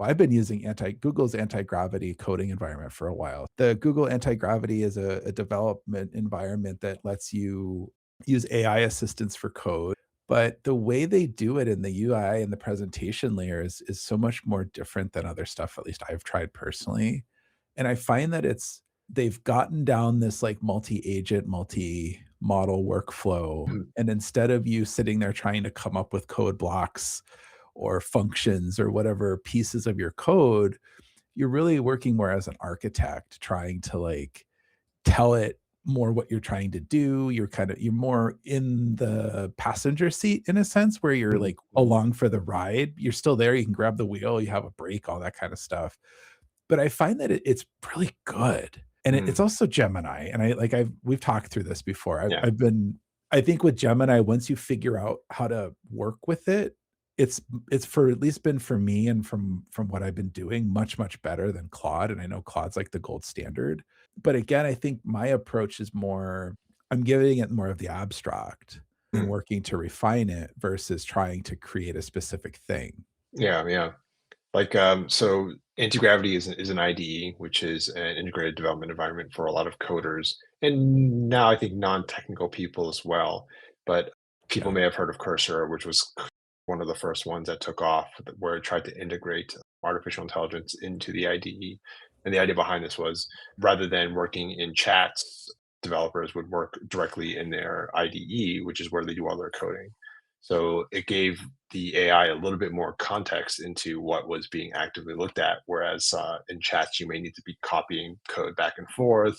well, I've been using Google's anti-gravity coding environment for a while. The Google anti-gravity is a development environment that lets you use AI assistance for code. But the way they do it in the UI and the presentation layer is so much more different than other stuff, at least I've tried personally. And I find that they've gotten down this like multi-agent, multi-model workflow. Mhm. And instead of you sitting there trying to come up with code blocks or functions or whatever pieces of your code, you're really working more as an architect, trying to like tell it more what you're trying to do. You're more in the passenger seat in a sense where you're Mhm. like Mhm. along for the ride. You're still there, you can grab the wheel, you have a brake, all that kind of stuff. But I find that it's really good. And it's Mm. also Gemini. And we've talked through this before. Yeah. I think with Gemini, once you figure out how to work with it, it's it's for at least been for me and from what I've been doing much, much better than Claude. And I know Claude's like the gold standard. But again, I think my approach is more, I'm giving it more of the abstract and Mm. working to refine it versus trying to create a specific thing. Yeah, yeah. Like, so Antigravity is an IDE, which is an integrated development environment for a lot of coders, and now I think non-technical people as well. But people Yeah. may have heard of Cursor, which was one of the first ones that took off, where it tried to integrate artificial intelligence into the IDE. And the idea behind this was rather than working in chats, developers would work directly in their IDE, which is where they do all their coding. So it gave the AI a little bit more context into what was being actively looked at. Whereas in chats, you may need to be copying code back and forth,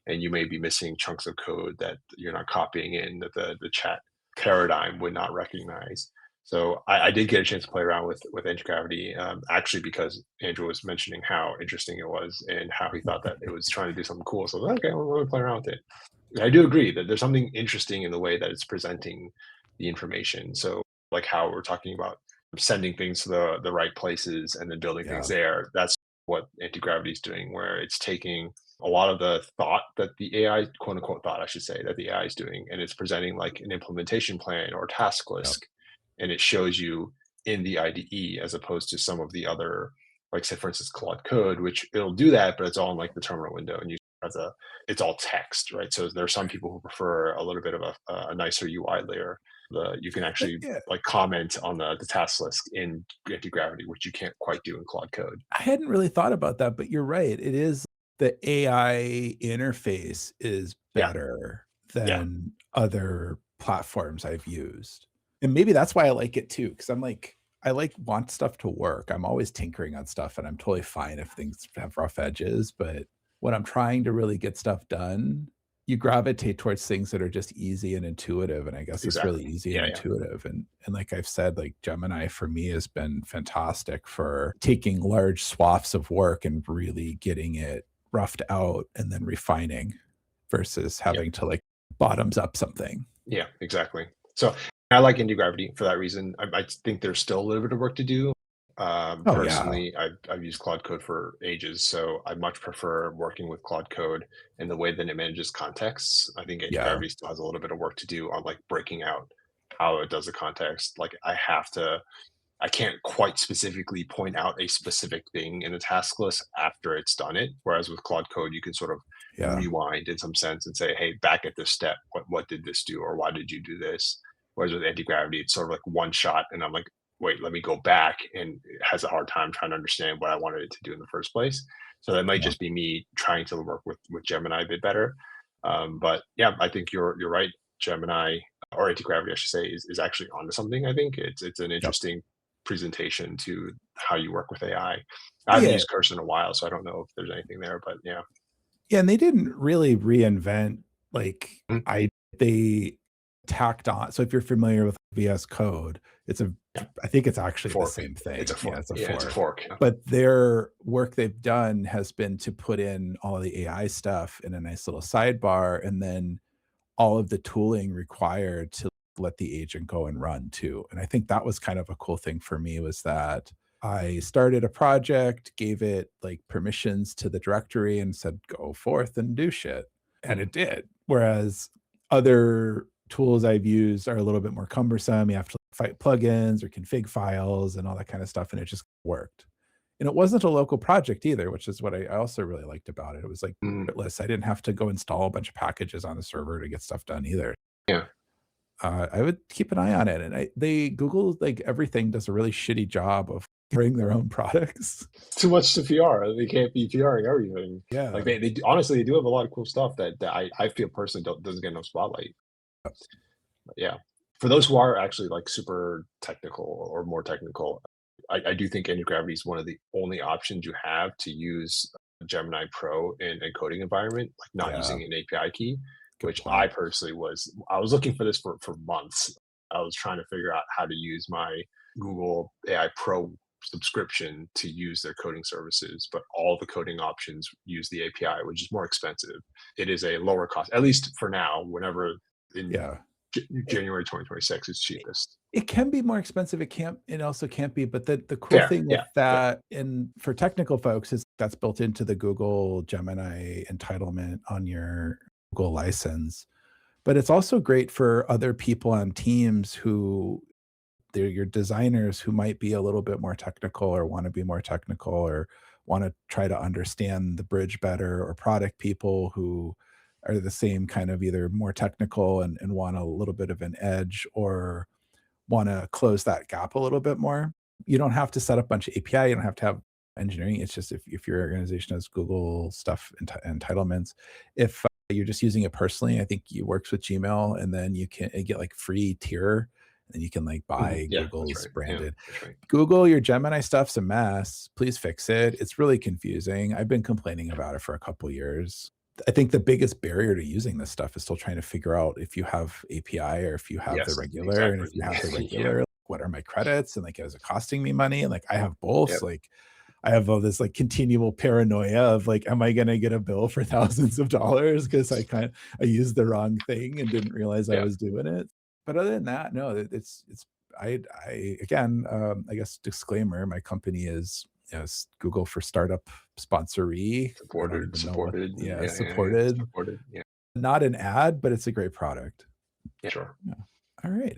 and you may be missing chunks of code that you're not copying in that the chat paradigm would not recognize. So I did get a chance to play around with Antigravity, actually because Andrew was mentioning how interesting it was and how he thought that it was trying to do something cool. So I was like, okay, well, let me play around with it. And I do agree that there's something interesting in the way that it's presenting the information. So like how we're talking about sending things to the right places and then building things Yeah. there. That's what anti-gravity is doing, where it's taking a lot of the thought that the AI, quote unquote thought, I should say, that the AI is doing, and it's presenting like an implementation plan or task Yeah. list, and it shows you in the IDE as opposed to some of the other, like say for instance, Claude Code, which it'll do that, but it's all in like the terminal window, and you as a it's all text, right? So there are some people who prefer a little bit of a nicer UI layer. You can actually Yeah. like comment on the task list in anti-gravity, which you can't quite do in Claude Code. I hadn't really thought about that, but you're right. It is the AI interface is Yeah, better yeah. than other platforms I've used. And maybe that's why I like it too, because I like want stuff to work. I'm always tinkering on stuff and I'm totally fine if things have rough edges. But when I'm trying to really get stuff done, you gravitate towards things that are just easy and intuitive. And I guess it's really Exactly. easy and Yeah, yeah. intuitive. And like I've said, like Gemini for me has been fantastic for taking large swaths of work and really getting it roughed out and then refining versus Yeah. having to like bottoms up something. Yeah, exactly. So I like Indie Gravity for that reason. I think there's still a little bit of work to do. Oh yeah. Personally, I've used Claude Code for ages, so I much prefer working with Claude Code and the way that it manages contexts. I think Indie Yeah. Gravity still has a little bit of work to do on like breaking out how it does the context. Like I can't quite specifically point out a specific thing in the task list after it's done it. Whereas with Claude Code, you can sort of Yeah. rewind in some sense and say, hey, back at this step, what did this do or why did you do this? Whereas with anti-gravity, it's sort of like one shot, and I'm like, wait, let me go back, and it has a hard time trying to understand what I wanted it to do in the first place. So that might Yeah. just be me trying to work with Gemini a bit better. But yeah, I think you're right. Gemini or anti-gravity, I should say, is actually onto something. I think it's an Yep. interesting presentation to how you work with AI. I haven't Yeah. used Cursor in a while, so I don't know if there's anything there, but yeah. Yeah, and they didn't really reinvent, like, Mhm. I they tacked on, so if you're familiar with VS Code, it's a Yeah. I think it's actually the Fork. same It's a thing. Yeah, fork. it's a Yeah, it's a fork. fork. Yeah. But their work they've done has been to put in all the AI stuff in a nice little sidebar, and then all of the tooling required to let the agent go and run too. And I think that was kind of a cool thing for me was that I started a project, gave it like permissions to the directory and said, go forth and do shit. And Mhm. it did. Whereas other tools I've used are a little bit more cumbersome. You have to fight plugins or config files and all that kind of stuff. And it just worked. And it wasn't a local project either, which is what I also really liked about it. It was, like, Mm, effortless. I didn't have to go install a bunch of packages on the server to get stuff done either. yeah. I would keep an eye on it, and Google, like, everything does a really shitty job of bring their own products. Too much to PR. They can't be PRing everything. Like Yeah. honestly, they do have a lot of cool stuff that I feel personally doesn't get no spotlight. But yeah. For those who are actually like super technical or more technical, I do think Antigravity is one of the only options you have to use Gemini Pro in a coding environment, like not Yeah, using an API key, good which I point. personally I was looking for this for months. I was trying to figure out how to use my Google AI Pro subscription to use their coding services, but all the coding options use the API, which is more expensive. It is a lower cost, at least for now, whenever in Yeah. January 2026 is cheapest. It can be more expensive, it also can't be, but the cool Fair, thing with yeah, fair. that and for technical folks is that's built into the Google Gemini entitlement on your Google license, but it's also great for other people on teams who they're your designers who might be a little bit more technical or wanna be more technical or wanna try to understand the bridge better, or product people who are the same kind of either more technical and want a little bit of an edge or wanna close that gap a little bit more. You don't have to set up a bunch of API, you don't have to have engineering, it's just if your organization has Google stuff entitlements, if, you're just using it personally, I think it works with Gmail, and then you can get, like, free tier, and you can, like, Mhm. buy Yeah, that's Google's right. Yeah, branded. that's right. Google, your Gemini stuff's a mess, please fix it, it's really confusing, I've been complaining about it for a couple years. I think the biggest barrier to using this stuff is still trying to figure out if you have API or if you have the Yes, regular, and exactly. if you have the Yep, regular, what are my credits, and, like, is it costing me money, and, like, I have both, yep, like, I have all this, like, continual paranoia of, like, am I gonna get a bill for thousands of dollars because I used the wrong thing and didn't realize I yeah, was doing it? But other than that, no, it's I again, I guess disclaimer, my company is, Google for Startup sponsoree. I don't even know what. supported, and Yeah, yeah, supported. supported, yeah, Not an ad, but it's a great product. yeah, sure. Yeah. Alright.